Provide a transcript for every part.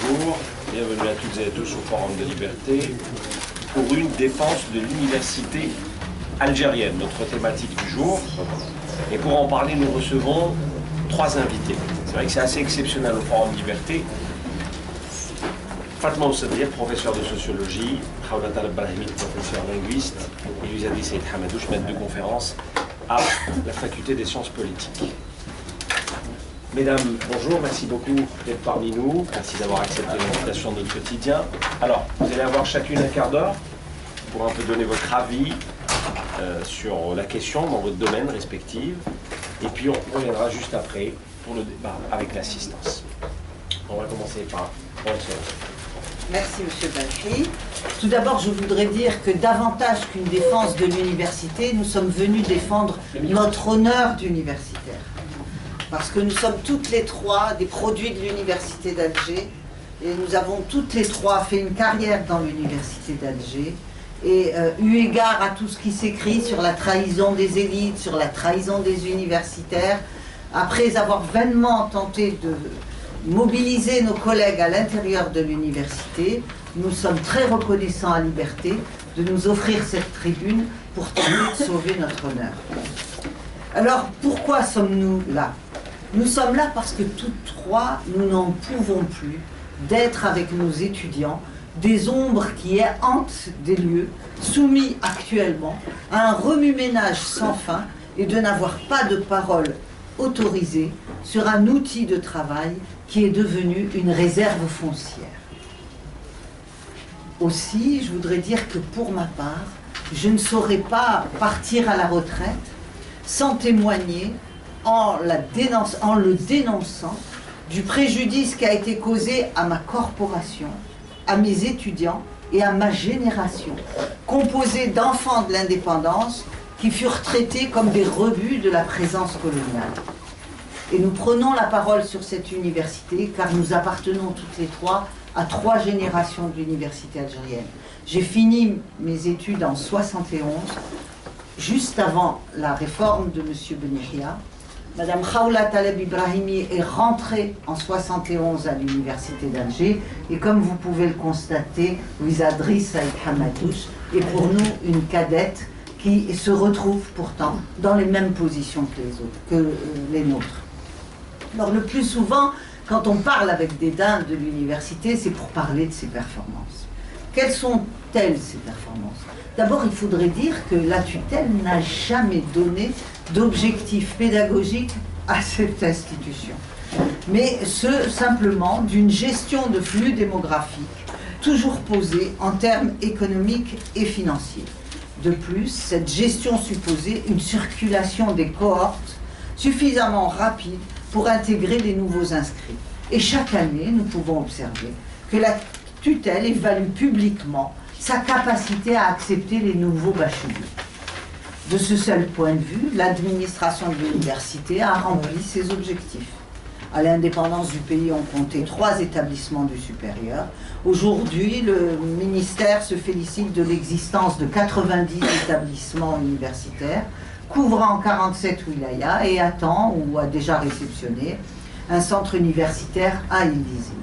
bonjour, bienvenue à toutes et à tous au Forum de Liberté pour une défense de l'université algérienne, notre thématique du jour. Et pour en parler, nous recevons trois invités. C'est vrai que c'est assez exceptionnel au Forum de Liberté. Fatma Oussadir, professeur de sociologie, Khawla Talab-Brahimi, professeur linguiste, et Louis-Adi Saïd Hamadouche, maître de conférence à la faculté des sciences politiques. Mesdames, bonjour, merci beaucoup d'être parmi nous. Merci d'avoir accepté l'invitation de notre quotidien. Alors, vous allez avoir chacune un quart d'heure pour un peu donner votre avis sur la question dans votre domaine respectif. Et puis, on reviendra juste après pour le débat avec l'assistance. On va commencer par Merci, Monsieur Bakri. Tout d'abord, je voudrais dire que davantage qu'une défense de l'université, nous sommes venus défendre notre honneur d'universitaire. Parce que nous sommes toutes les trois des produits de l'université d'Alger et nous avons toutes les trois fait une carrière dans l'université d'Alger et eu égard à tout ce qui s'écrit sur la trahison des élites, sur la trahison des universitaires, après avoir vainement tenté de mobiliser nos collègues à l'intérieur de l'université, nous sommes très reconnaissants à Liberté de nous offrir cette tribune pour tenter de sauver notre honneur. Alors, pourquoi sommes-nous là ? Nous sommes là parce que toutes trois, nous n'en pouvons plus d'être avec nos étudiants des ombres qui hantent des lieux, soumis actuellement à un remue-ménage sans fin et de n'avoir pas de parole autorisée sur un outil de travail qui est devenu une réserve foncière. Aussi, je voudrais dire que pour ma part, je ne saurais pas partir à la retraite sans témoigner en le dénonçant du préjudice qui a été causé à ma corporation, à mes étudiants et à ma génération, composée d'enfants de l'indépendance qui furent traités comme des rebuts de la présence coloniale. Et nous prenons la parole sur cette université car nous appartenons toutes les trois à trois générations de l'université algérienne. J'ai fini mes études en 71, juste avant la réforme de M. Benihia. Madame Khawla Talab-Brahimi est rentrée en 71 à l'université d'Alger et comme vous pouvez le constater, Louis-Adi Saïd Hamadouche est pour nous une cadette qui se retrouve pourtant dans les mêmes positions que les nôtres. Alors le plus souvent, quand on parle avec dédain de l'université, c'est pour parler de ses performances. Quelles sont-elles ces performances ? D'abord, il faudrait dire que la tutelle n'a jamais donné d'objectif pédagogique à cette institution, mais simplement d'une gestion de flux démographiques toujours posée en termes économiques et financiers. De plus, cette gestion supposait une circulation des cohortes suffisamment rapide pour intégrer les nouveaux inscrits. Et chaque année, nous pouvons observer que la tutelle évalue publiquement sa capacité à accepter les nouveaux bacheliers. De ce seul point de vue, l'administration de l'université a rempli ses objectifs. À l'indépendance du pays, on comptait 3 établissements du supérieur. Aujourd'hui, le ministère se félicite de l'existence de 90 établissements universitaires, couvrant 47 wilayas et attend ou a déjà réceptionné un centre universitaire à Ildizi.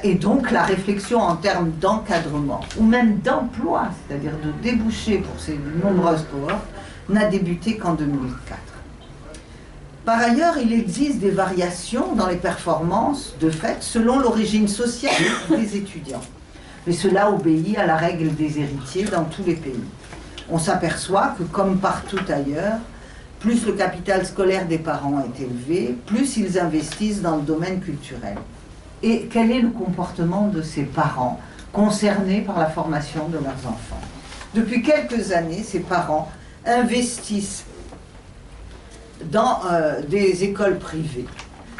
Et donc la réflexion en termes d'encadrement ou même d'emploi, c'est-à-dire de débouchés pour ces nombreuses cohortes, n'a débuté qu'en 2004. Par ailleurs, il existe des variations dans les performances de fait selon l'origine sociale des étudiants. Mais cela obéit à la règle des héritiers dans tous les pays. On s'aperçoit que comme partout ailleurs, plus le capital scolaire des parents est élevé, plus ils investissent dans le domaine culturel. Et quel est le comportement de ces parents concernés par la formation de leurs enfants ? Depuis quelques années, ces parents investissent dans des écoles privées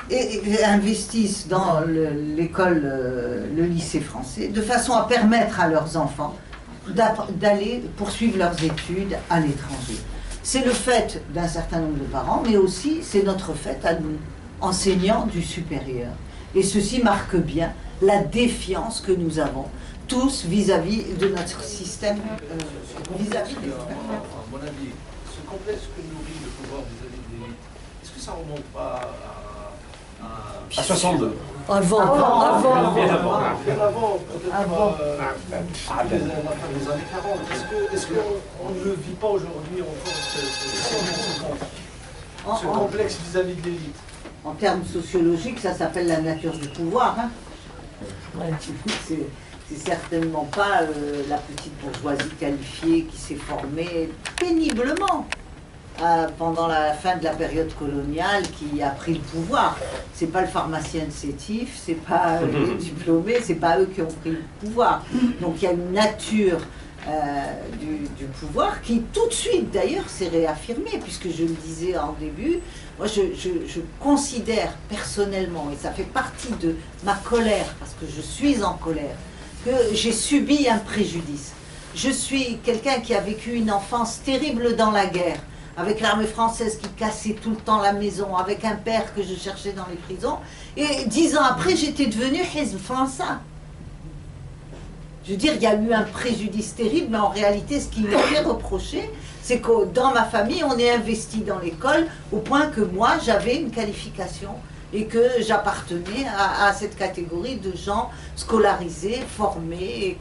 et investissent dans le lycée français de façon à permettre à leurs enfants d'aller poursuivre leurs études à l'étranger. C'est le fait d'un certain nombre de parents, mais aussi c'est notre fait à nous, enseignants du supérieur. Et ceci marque bien la défiance que nous avons tous vis-à-vis de notre système, vis-à-vis des à mon avis, ce complexe que nourrit le pouvoir vis-à-vis des élites, est-ce que ça ne remonte pas À 62. Avant. Bien avant, peut-être la fin des années 40. Est-ce qu'on ne le vit pas aujourd'hui encore, ce complexe vis-à-vis de l'élite? En termes sociologiques, ça s'appelle la nature du pouvoir. Hein. Ouais. C'est certainement pas la petite bourgeoisie qualifiée qui s'est formée péniblement pendant la fin de la période coloniale qui a pris le pouvoir. C'est pas le pharmacien de Sétif, c'est pas les diplômés, c'est pas eux qui ont pris le pouvoir. Donc il y a une nature du pouvoir qui tout de suite d'ailleurs s'est réaffirmée, puisque je le disais en début, moi je considère personnellement, et ça fait partie de ma colère, parce que je suis en colère, que j'ai subi un préjudice. Je suis quelqu'un qui a vécu une enfance terrible dans la guerre, avec l'armée française qui cassait tout le temps la maison, avec un père que je cherchais dans les prisons, et 10 ans après j'étais devenue Hizb français. Je veux dire, il y a eu un préjudice terrible, mais en réalité, ce qui m'est fait reprocher, c'est que dans ma famille, on est investi dans l'école au point que moi, j'avais une qualification et que j'appartenais à cette catégorie de gens scolarisés, formés,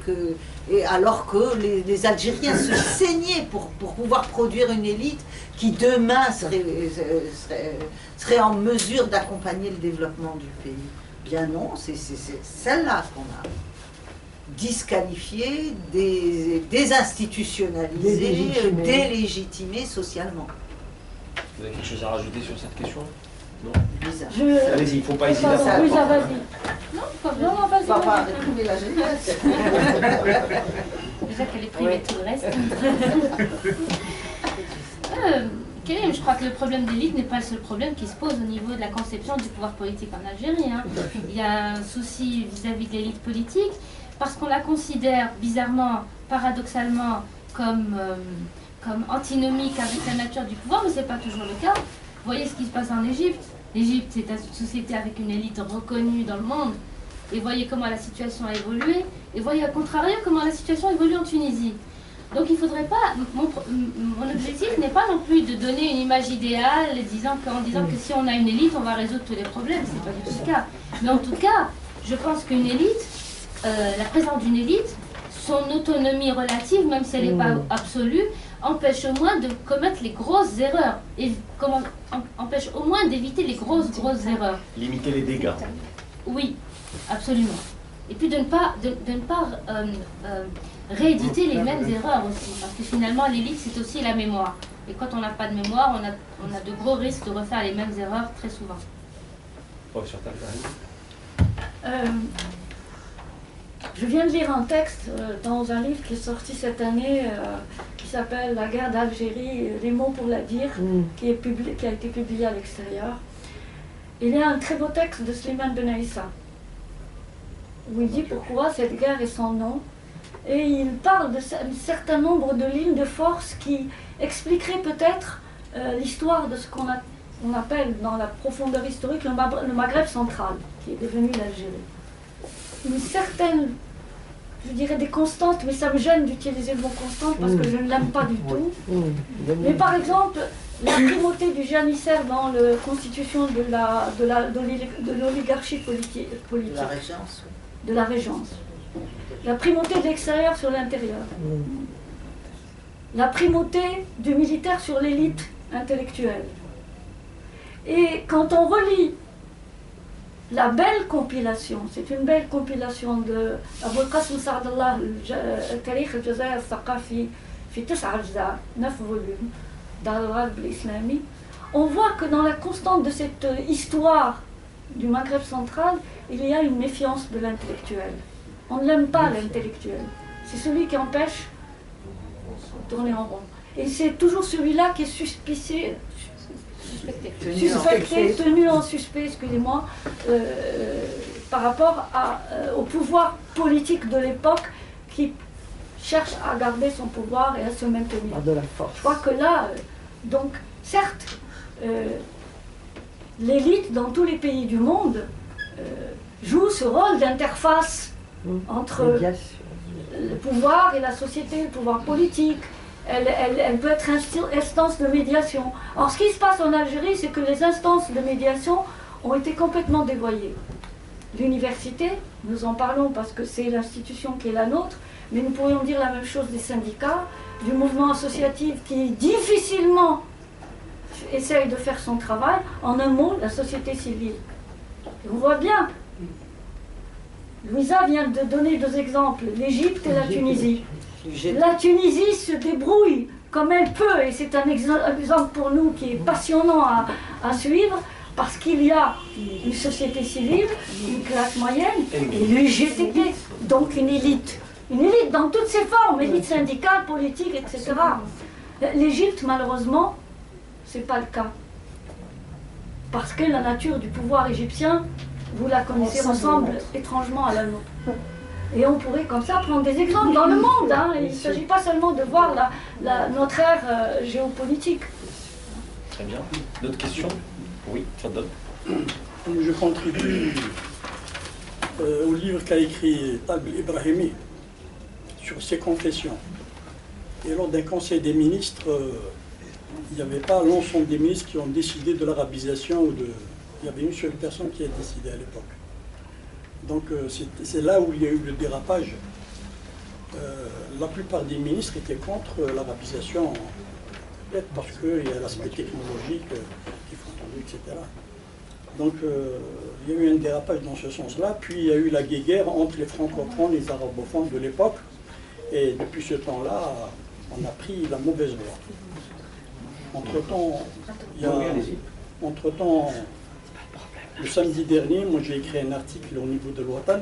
alors que les Algériens se saignaient pour pouvoir produire une élite qui demain serait en mesure d'accompagner le développement du pays. Bien non, c'est celle-là qu'on a disqualifié, désinstitutionnalisé, délégitimé socialement. Vous avez quelque chose à rajouter sur cette question? Non. Allez-y, il ne faut pas hésiter à Oui, ça va dire. Non, vas-y. Papa, retrouver la jeunesse. Déjà qu'elle est privée de tout le reste. Kérim, je crois que le problème d'élite n'est pas le seul problème qui se pose au niveau de la conception du pouvoir politique en Algérie. Hein. Il y a un souci vis-à-vis de l'élite politique, parce qu'on la considère bizarrement, paradoxalement, comme antinomique avec la nature du pouvoir, mais ce n'est pas toujours le cas. Vous voyez ce qui se passe en Égypte. L'Égypte, c'est une société avec une élite reconnue dans le monde. Et voyez comment la situation a évolué. Et voyez, à contrario, comment la situation évolue en Tunisie. Donc il ne faudrait pas... Mon objectif n'est pas non plus de donner une image idéale en disant que si on a une élite, on va résoudre tous les problèmes. Ce n'est pas du tout le cas. Mais en tout cas, je pense qu'une élite, la présence d'une élite, son autonomie relative, même si elle n'est pas absolue, empêche au moins de commettre les grosses erreurs. Et empêche au moins d'éviter les grosses erreurs. Limiter les dégâts. Oui, absolument. Et puis de ne pas rééditer les mêmes erreurs aussi. Parce que finalement, l'élite, c'est aussi la mémoire. Et quand on n'a pas de mémoire, on a de gros risques de refaire les mêmes erreurs très souvent. Professeur Talfani. Je viens de lire un texte dans un livre qui est sorti cette année qui s'appelle La guerre d'Algérie, les mots pour la dire, qui a été publié à l'extérieur. Il y a un très beau texte de Slimane Ben Aissa où il dit pourquoi cette guerre est sans nom. Et il parle d'un certain nombre de lignes de force qui expliqueraient peut-être l'histoire de ce qu'on appelle dans la profondeur historique le Maghreb central, qui est devenu l'Algérie. Une certaine, je dirais des constantes, mais ça me gêne d'utiliser le mot constante parce que je ne l'aime pas du tout. Mais par exemple, la primauté du janissaire dans la constitution de l'oligarchie politique. De la régence. La primauté de l'extérieur sur l'intérieur. La primauté du militaire sur l'élite intellectuelle. Et quand on relit la belle compilation, c'est une belle compilation de Abou al-Qasim Saadallah, Tarikh al-Jazair al-Thaqafi, fi 9 ajza, 9 volumes, dans le Gharb islami, on voit que dans la constante de cette histoire du Maghreb central, il y a une méfiance de l'intellectuel. On ne l'aime pas, l'intellectuel. C'est celui qui empêche de tourner en rond. Et c'est toujours celui-là qui est suspecté, tenu en suspect, excusez-moi, par rapport au pouvoir politique de l'époque qui cherche à garder son pouvoir et à se maintenir. De la force. Je crois que là, donc, certes, l'élite dans tous les pays du monde joue ce rôle d'interface entre le pouvoir et la société, le pouvoir politique. Elle peut être instance de médiation. Or, ce qui se passe en Algérie, c'est que les instances de médiation ont été complètement dévoyés. L'université, nous en parlons parce que c'est l'institution qui est la nôtre, mais nous pourrions dire la même chose des syndicats, du mouvement associatif qui difficilement essaye de faire son travail. En un mot, la société civile. Et on voit bien, Louisa vient de donner 2 exemples, l'Égypte et la Tunisie. La Tunisie se débrouille comme elle peut, et c'est un exemple pour nous qui est passionnant à suivre, parce qu'il y a une société civile, une classe moyenne, et l'UGTT, donc une élite dans toutes ses formes, élite syndicale, politique, etc. L'Égypte, malheureusement, c'est pas le cas. Parce que la nature du pouvoir égyptien, vous la connaissez, ressemble étrangement à la nôtre. Et on pourrait comme ça prendre des exemples dans le monde. Hein. Il ne s'agit pas seulement de voir notre ère géopolitique. Très bien. D'autres questions? Oui, Fadel. Je contribue au livre qu'a écrit Tabl Ibrahimi sur ses confessions. Et lors d'un conseil des ministres, il n'y avait pas l'ensemble des ministres qui ont décidé de l'arabisation ou de... Il y avait une seule personne qui a décidé à l'époque. Donc c'est là où il y a eu le dérapage. La plupart des ministres étaient contre l'arabisation, peut-être parce qu'il y a l'aspect technologique qui font entendu, etc. Donc il y a eu un dérapage dans ce sens-là. Puis il y a eu la guéguerre entre les francophones et les arabophones de l'époque. Et depuis ce temps-là, on a pris la mauvaise voie. Entre-temps, le samedi dernier, moi j'ai écrit un article au niveau de l'OTAN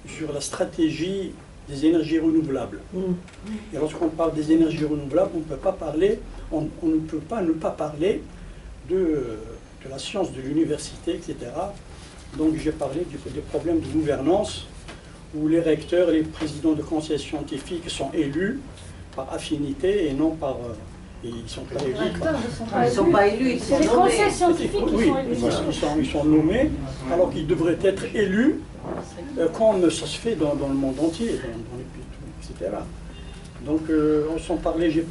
sur la stratégie des énergies renouvelables. Et lorsqu'on parle des énergies renouvelables, on ne peut pas ne pas parler de la science de l'université, etc. Donc j'ai parlé des problèmes de gouvernance, où les recteurs et les présidents de conseils scientifiques sont élus par affinité et non par... ils ne sont pas élus. Ils ne sont pas élus, ils sont C'est les nommés. conseils scientifiques qui sont élus. Ils sont nommés, alors qu'ils devraient être élus, comme ça se fait dans le monde entier, dans les pays, etc. Donc, on s'en parlait, j'ai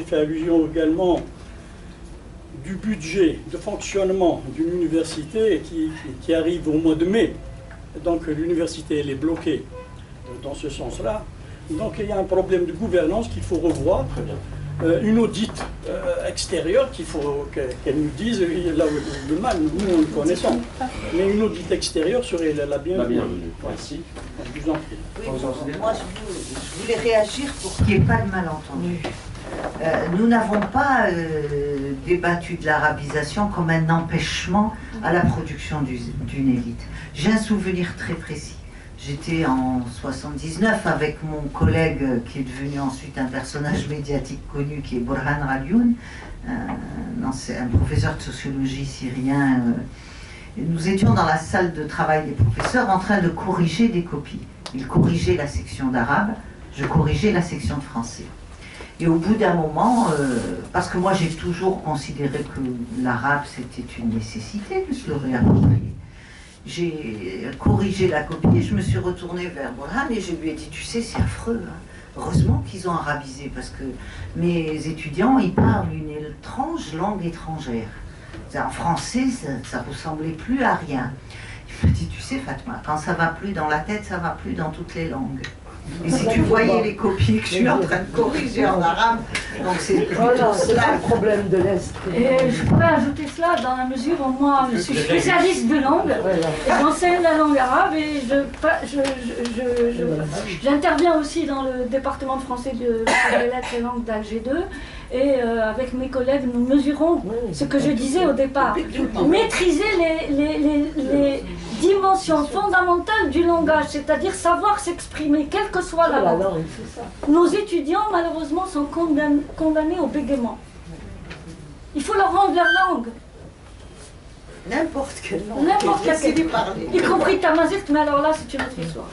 fait allusion également du budget de fonctionnement d'une université qui arrive au mois de mai. Donc l'université elle est bloquée dans ce sens-là. Donc il y a un problème de gouvernance qu'il faut revoir. Très bien. Une audite extérieure qu'il faut qu'elle nous dise là où le mal, nous le connaissons. Mais une audite extérieure serait la bienvenue. Merci. Je vous en prie. Oui, moi je voulais réagir pour qu'il n'y ait pas de malentendu. Nous n'avons pas débattu de l'arabisation comme un empêchement à la production d'une élite. J'ai un souvenir très précis. J'étais en 79 avec mon collègue qui est devenu ensuite un personnage médiatique connu, qui est Burhan Radioun, un professeur de sociologie syrien. Nous étions dans la salle de travail des professeurs en train de corriger des copies. Il corrigeait la section d'arabe, je corrigeais la section de français. Et au bout d'un moment, parce que moi j'ai toujours considéré que l'arabe c'était une nécessité de se le réapproprier, j'ai corrigé la copie et je me suis retournée vers Burhan et je lui ai dit, tu sais, c'est affreux, hein. Heureusement qu'ils ont arabisé parce que mes étudiants, ils parlent une étrange langue étrangère. En français, ça ressemblait plus à rien. Il m'a dit, tu sais Fatma, quand ça va plus dans la tête, ça va plus dans toutes les langues. Et si tu voyais les copies que je suis en train de corriger en arabe, donc c'est voilà, c'est pas le problème de l'esprit. Et je pourrais ajouter cela dans la mesure où moi je suis spécialiste de langue, et j'enseigne la langue arabe et j'interviens aussi dans le département de français de les lettres et langues d'Alger 2. Et avec mes collègues, nous mesurons ce que je disais au départ. Maîtriser les dimensions fondamentales du langage, c'est-à-dire savoir s'exprimer, quelle que soit la langue. Nos étudiants, malheureusement, sont condamnés au bégaiement. Il faut leur rendre leur langue. N'importe quelle langue. N'importe laquelle. Parler. Y compris tamazight, mais alors là, c'est une autre histoire.